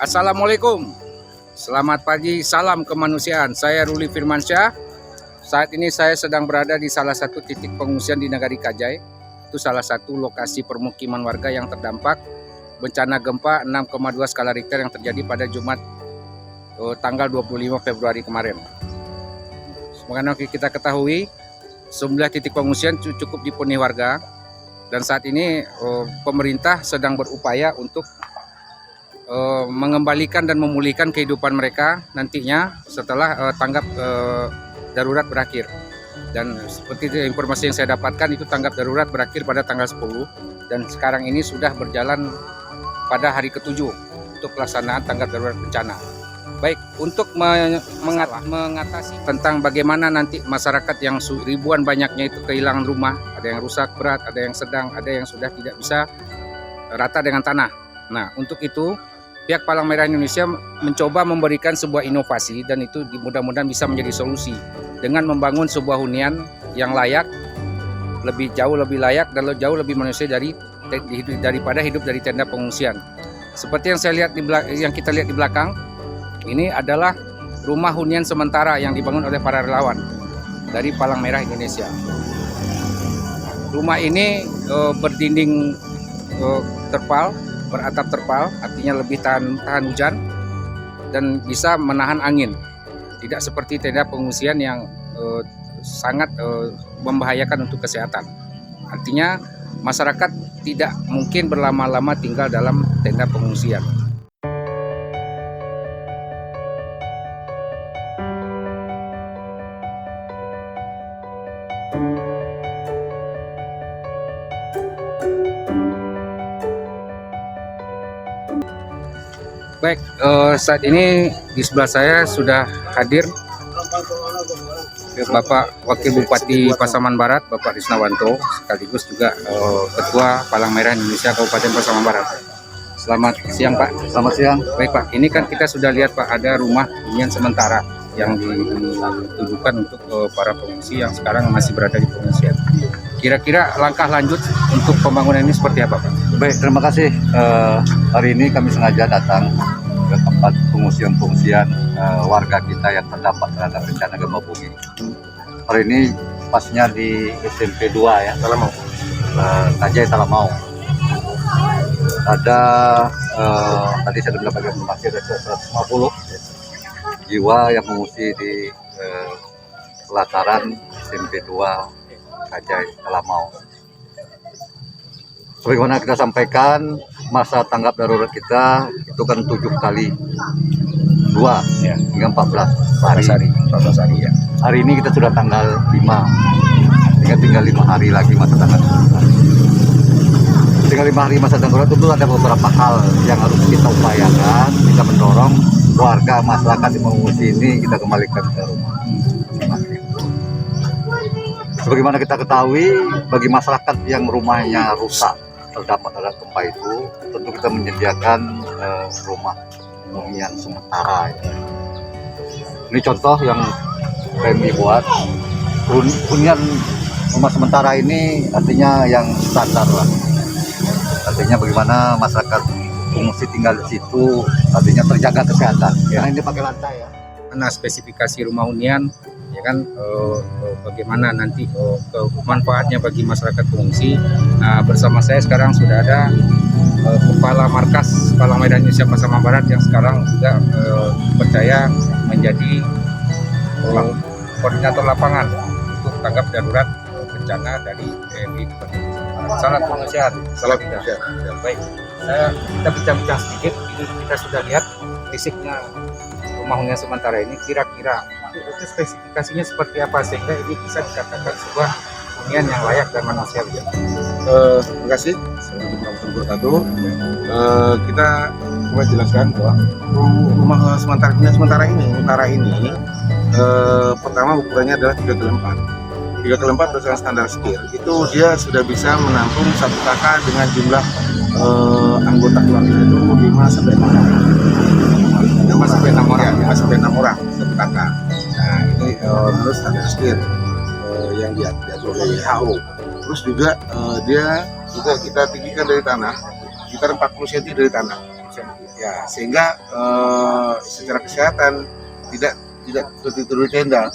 Assalamualaikum. Selamat pagi, salam kemanusiaan. Saya Ruli Firmansyah. Saat ini saya sedang berada di salah satu titik pengungsian di Nagari Kajai. Itu salah satu lokasi permukiman warga yang terdampak bencana gempa 6,2 skala Richter yang terjadi pada Jumat tanggal 25 Februari kemarin. Sebagaimana kita ketahui, sejumlah titik pengungsian cukup dipenuhi warga, dan saat ini pemerintah sedang berupaya untuk mengembalikan dan memulihkan kehidupan mereka nantinya setelah tanggap darurat berakhir. Dan seperti informasi yang saya dapatkan, itu tanggap darurat berakhir pada tanggal 10 dan sekarang ini sudah berjalan pada hari ke-7 untuk pelaksanaan tanggap darurat bencana. Baik, untuk mengatasi tentang bagaimana nanti masyarakat yang ribuan banyaknya itu kehilangan rumah, ada yang rusak berat, ada yang sedang, ada yang sudah tidak bisa rata dengan tanah. Nah, untuk itu pihak Palang Merah Indonesia mencoba memberikan sebuah inovasi, dan itu mudah-mudahan bisa menjadi solusi dengan membangun sebuah hunian yang layak, jauh lebih layak dan jauh lebih manusiawi daripada hidup dari tenda pengungsian. Seperti yang saya lihat yang kita lihat di belakang, ini adalah rumah hunian sementara yang dibangun oleh para relawan dari Palang Merah Indonesia. Rumah ini berdinding terpal, beratap terpal, artinya lebih tahan hujan dan bisa menahan angin. Tidak seperti tenda pengungsian yang sangat membahayakan untuk kesehatan. Artinya masyarakat tidak mungkin berlama-lama tinggal dalam tenda pengungsian. Baik, saat ini di sebelah saya sudah hadir Bapak Wakil Bupati Pasaman Barat, Bapak Risnawanto, sekaligus juga Ketua Palang Merah Indonesia Kabupaten Pasaman Barat. Selamat siang, Pak. Selamat siang. Baik, Pak, ini kan kita sudah lihat, Pak, ada rumah hunian sementara yang ditujukan untuk para pengungsi yang sekarang masih berada di pengungsian. Kira-kira langkah lanjut untuk pembangunan ini seperti apa, Pak? Baik, terima kasih. Hari ini kami sengaja datang ke tempat pengungsian warga kita yang terdampak terhadap bencana gempa bumi. Hari ini pasnya di SMP 2 ya, Talamau. Kajai Talamau. Ada tadi saya sudah mendapatkan informasi ada 150 jiwa yang mengungsi di pelataran SMP 2 Kajai Talamau. Sebagaimana kita sampaikan, masa tanggap darurat kita itu kan 7 kali 2 ya, hingga 14 hari. 14 hari ya. Hari ini kita sudah tanggal 5, tinggal 5 hari lagi masa tanggap darurat. Tinggal 5 hari masa tanggap darurat itu ada beberapa hal yang harus kita upayakan. Kita mendorong warga masyarakat yang mengungsi ini kita kembalikan ke rumah. Sebagaimana kita ketahui, bagi masyarakat yang rumahnya rusak terdampak terhadap gempa itu, tentu kita menyediakan rumah hunian sementara. Ya. Ini contoh yang kami buat. Hunian rumah sementara ini artinya yang standar lah. Artinya bagaimana masyarakat pengungsi tinggal di situ, artinya terjaga kesehatan. Ya. Karena ini pakai lantai ya. Mana spesifikasi rumah hunian, ya kan, bagaimana nanti manfaatnya bagi masyarakat pengungsi. Nah, bersama saya sekarang sudah ada Kepala Markas Palang Merah Indonesia Pasaman Barat yang sekarang juga percaya menjadi koordinator lapangan untuk tanggap darurat bencana dari TNI. Salam kemanusiaan. Salam kemanusiaan. Baik, kita bincang-bincang sedikit. Ini kita sudah lihat fisiknya rumah hunian sementara ini, kira-kira itu spesifikasinya seperti apa sehingga ini bisa dikatakan sebuah hunian yang layak dan manusiawi. Terima kasih. Assalamualaikum warahmatullahi wabarakatuh. Kita coba jelaskan bahwa rumah sementara ini pertama ukurannya adalah 3x4. 3x4 berdasarkan standar SKIR. Itu dia sudah bisa menampung satu kakak dengan jumlah anggota keluarga itu 5 sampai 6 orang. 5 sampai 6 orang satu kakak. Nah, ini menurut standar SKIR yang diatur oleh WHO. Terus juga dia juga kita tinggikan dari tanah sekitar 40 cm dari tanah. Ya, sehingga secara kesehatan tidak seperti turun tenda.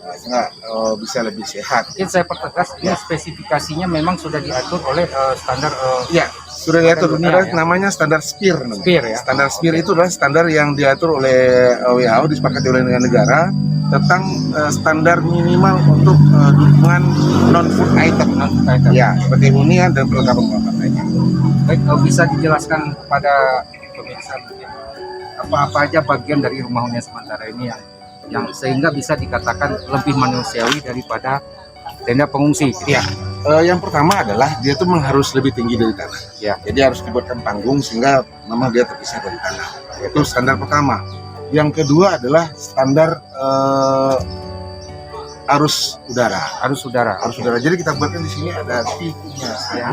Nah, sehingga bisa lebih sehat. Mungkin saya pertegas, ini spesifikasinya memang sudah diatur oleh standar Ya, sudah diatur. dunia, Ada namanya standar SPIR. namanya. SPIR ya. Standar SPIR itu adalah standar yang diatur oleh WHO, disepakati oleh negara tentang standar minimal untuk dukungan non-food item. Ya, seperti hunian dan perlengkapan lainnya. Baik, bisa dijelaskan kepada pemirsa mungkin apa-apa aja bagian dari rumah hunian sementara ini yang sehingga bisa dikatakan lebih manusiawi daripada tenda pengungsi. Ya, yang pertama adalah dia tuh memang harus lebih tinggi dari tanah. Ya. Jadi harus dibuatkan panggung sehingga memang dia terpisah dari tanah. Itu standar pertama. Yang kedua adalah standar arus udara. Arus udara. Arus udara. Jadi kita buatkan di sini ada pintunya ya,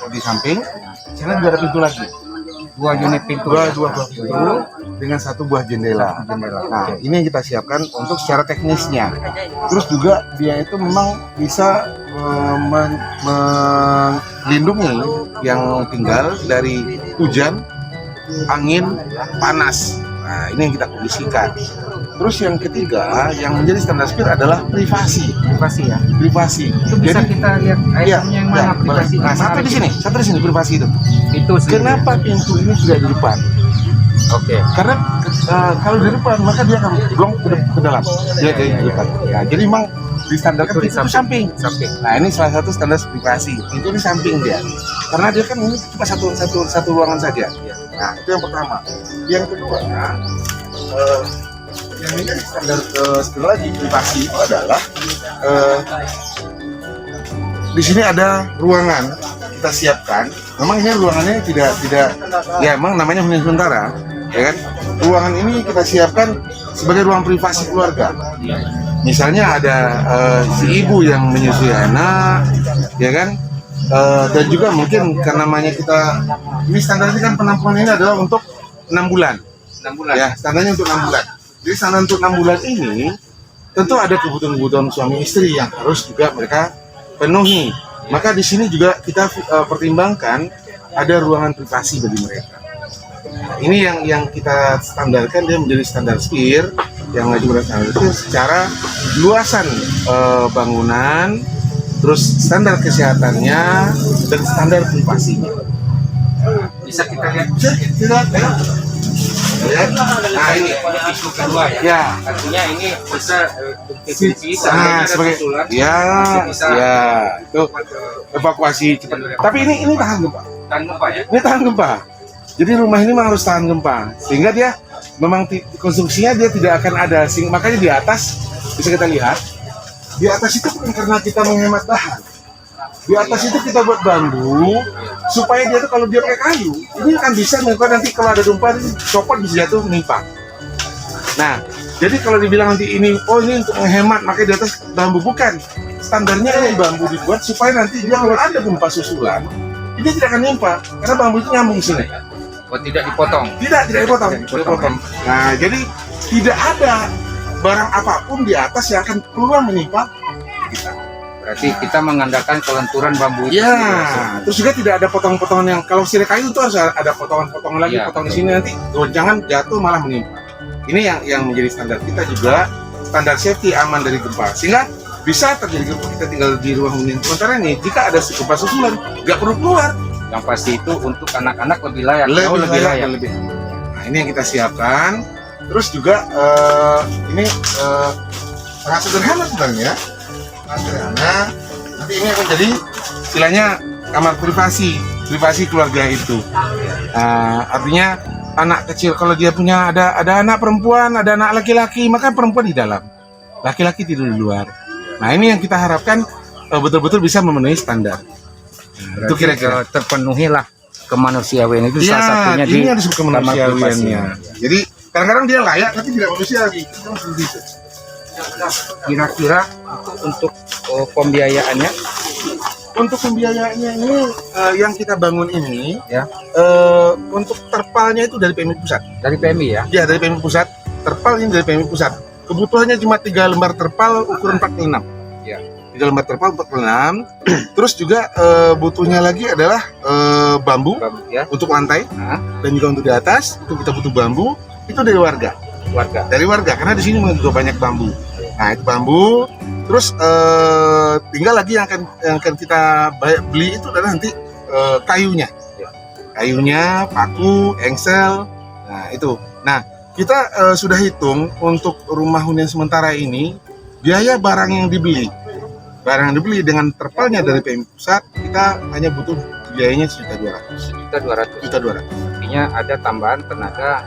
di samping. Sana juga ada pintu lagi. Dua unit pintu. Dua buah pintu dengan satu buah jendela. Nah, ini yang kita siapkan untuk secara teknisnya. Terus juga dia itu memang bisa melindungi yang tinggal dari hujan, angin, panas. Nah, ini yang kita kondisikan. Terus yang ketiga, yang menjadi standar SPIR adalah privasi. Privasi ya. Privasi. Itu bisa kita lihat itemnya yang mana privasi. Nah, satu di sini privasi itu. Itu sendiri. Kenapa pintu ini sudah di depan? Oke. Karena kalau di depan maka dia akan blong ke dalam. Dia di depan. Ya, jadi memang distandarkan Itu di pintu samping. Nah, ini salah satu standar privasi. Pintu di samping dia. Karena dia kan ini cuma satu ruangan saja. Nah, itu yang pertama. Yang kedua, yang ini standar sekali lagi privasi itu adalah di sini ada ruangan kita siapkan. Memang ini ruangannya tidak ya memang namanya hunian sementara, ya kan? Ruangan ini kita siapkan sebagai ruang privasi keluarga. Misalnya ada si ibu yang menyusui anak, ya kan? Dan juga mungkin karena namanya kita ini standarnya kan penampungan ini adalah untuk 6 bulan. 6 bulan. Ya, standarnya untuk 6 bulan. Jadi standar untuk 6 bulan ini tentu ada kebutuhan-kebutuhan suami istri yang harus juga mereka penuhi. Maka di sini juga kita pertimbangkan ada ruangan privasi bagi mereka. Nah, ini yang kita standarkan, dia menjadi standar SPIR yang wajib standar itu secara luasan bangunan, terus standar kesehatannya dan standar privasinya. Bisa kita lihat. Tidak, ya. Nah, ini Pintu kedua ya. ya. Artinya ini bisa bisa Sebagai itu evakuasi cepat. Tapi ini tahan gempa. Tahan gempa ya. Ini tahan gempa. Jadi rumah ini memang harus tahan gempa. Sehingga dia memang konstruksinya dia tidak akan ada makanya di atas bisa kita lihat. Di atas itu bukan karena kita menghemat bahan. Di atas itu kita buat bambu supaya dia tuh kalau dia pakai kayu, ini akan bisa melakukan nanti kalau ada gempa copot bisa jatuh menimpa. Nah, jadi kalau dibilang nanti ini untuk menghemat makanya di atas bambu, bukan. Standarnya ini bambu dibuat supaya nanti dia kalau ada gempa susulan, ini tidak akan menimpa karena bambu itu nyambung sini. Oh, tidak dipotong. Tidak dipotong. Nah, jadi tidak ada barang apapun di atas yang akan keluar menimpa kita. Berarti kita mengandalkan kelenturan bambu itu. Ya, terus juga tidak ada potongan-potongan yang kalau sirih kayu itu harus ada potongan-potongan lagi, Ya, potong di sini nanti goncangan jatuh malah menimpa. Ini yang menjadi standar kita juga, standar safety aman dari gempa. Sehingga bisa terjadi gempa kita tinggal di ruang hunian sementara ini. Jika ada gempa susulan, nggak perlu keluar. Yang pasti itu untuk anak-anak lebih layak. Lebih layak. Nah, ini yang kita siapkan. Terus juga ini sangat sederhana sebenarnya. Sederhana, nanti ini akan jadi istilahnya kamar privasi keluarga itu. Artinya anak kecil kalau dia punya ada anak perempuan, ada anak laki-laki, maka perempuan di dalam, laki-laki tidur di luar. Nah, ini yang kita harapkan betul-betul bisa memenuhi standar. Itu kira-kira terpenuhilah kemanusiaan itu salah satunya ini di harus kemanusiawiannya. Jadi kadang-kadang dia layak tapi tidak manusiawi. Kita harus begitu. Kira-kira untuk pembiayaannya. Untuk pembiayaannya ini yang kita bangun ini Ya. Untuk terpalnya itu dari PMI pusat. Dari PMI ya. Ya, dari PMI pusat. Terpal ini dari PMI pusat. Kebutuhannya cuma 3 lembar terpal ukuran 46. Ya. 3 3 lembar terpal 46. Terus juga butuhnya lagi adalah bambu Ya. untuk lantai Nah, dan juga untuk di atas itu kita butuh bambu. Itu dari warga karena di sini juga banyak bambu. Nah itu bambu. Terus tinggal lagi yang akan kita beli itu adalah nanti kayunya, paku, engsel. Nah itu. Nah kita sudah hitung untuk rumah hunian sementara ini biaya barang yang dibeli dengan terpalnya dari PM pusat kita hanya butuh biayanya 1.200.000. 1.200.000. Artinya ada tambahan tenaga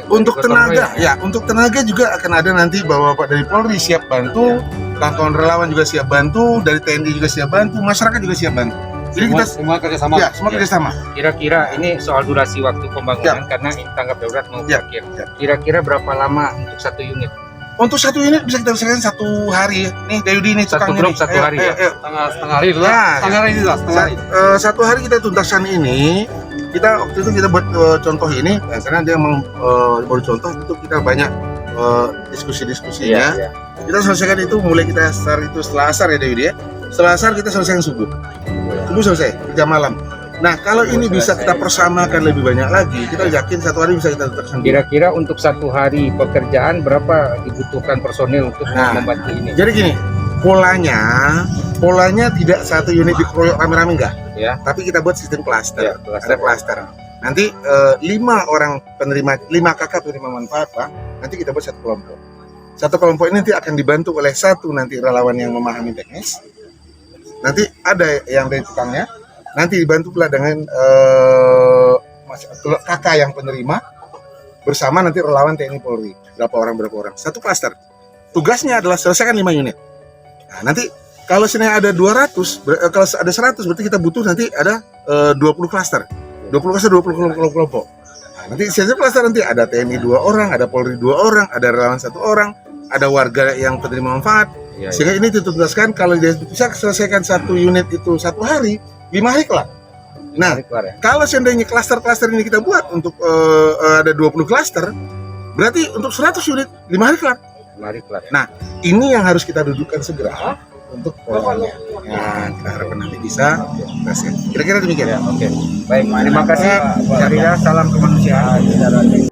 Untuk gotong tenaga, royong. ya untuk tenaga juga akan ada nanti bapak dari Polri siap bantu, kawan-kawan relawan juga siap bantu, dari TNI juga siap bantu, masyarakat juga siap bantu. Jadi kita semua kerjasama. ya semua kerjasama. Kira-kira ini soal durasi waktu pembangunan karena ini tanggap darurat mau Ya. berakhir. Ya. Kira-kira berapa lama untuk satu unit? Untuk satu unit bisa kita selesaikan 1 hari. Nih Dayudi nih Satu tukangnya grup nih. 1 hari ya? Setengah hari dulu. Nah, Setengah hari dulu. Setengah hari. 1 hari kita tuntaskan ini. Kita waktu itu kita buat contoh ini, karena dia memang baru contoh itu kita banyak diskusi-diskusinya. Iya. Kita selesaikan itu mulai kita start itu setelah asar ya Dayudi ya. Setelah asar kita selesaikan subuh selesai 3 malam. Nah kalau ini bisa kita persamakan lebih banyak lagi, kita yakin 1 hari bisa kita tuntaskan. Kira-kira untuk 1 hari pekerjaan berapa dibutuhkan personil untuk Nah, membantu ini? Jadi gini, polanya tidak satu unit dikeroyok rame-rame enggak, Ya. tapi kita buat sistem klaster. Ya, Ada klaster. Nanti 5 orang penerima, 5 kakak penerima manfaat Pak. Nanti kita buat 1 kelompok. 1 kelompok ini nanti akan dibantu oleh 1 nanti relawan yang memahami teknis. Nanti ada yang dari tukangnya. Nanti dibantu pula dengan kakak yang penerima bersama nanti relawan TNI Polri. Berapa orang. 1 klaster. Tugasnya adalah selesaikan 5 unit. Nah, nanti kalau sebenarnya ada 200, kalau ada 100 berarti kita butuh nanti ada 20 klaster. 20 klaster 20 kelompok. Nah, nanti setiap klaster nanti ada TNI 2 orang, ada Polri 2 orang, ada relawan 1 orang, ada warga yang penerima manfaat. Ya, Sehingga ini dituntaskan kalau dia bisa selesaikan 1 unit itu 1 hari, 5 hari kelar. Nah, ya. kalau seandainya klaster-klaster ini kita buat untuk ada 20 klaster, berarti untuk 100 unit 5 hari kelar. Mari kelar. Nah, ini yang harus kita dudukkan segera untuk polanya. Nah, kita harapkan nanti bisa selesai. Kira-kira demikian. Ya, oke. Baik, terima kasih Syarida, salam kemanusiaan.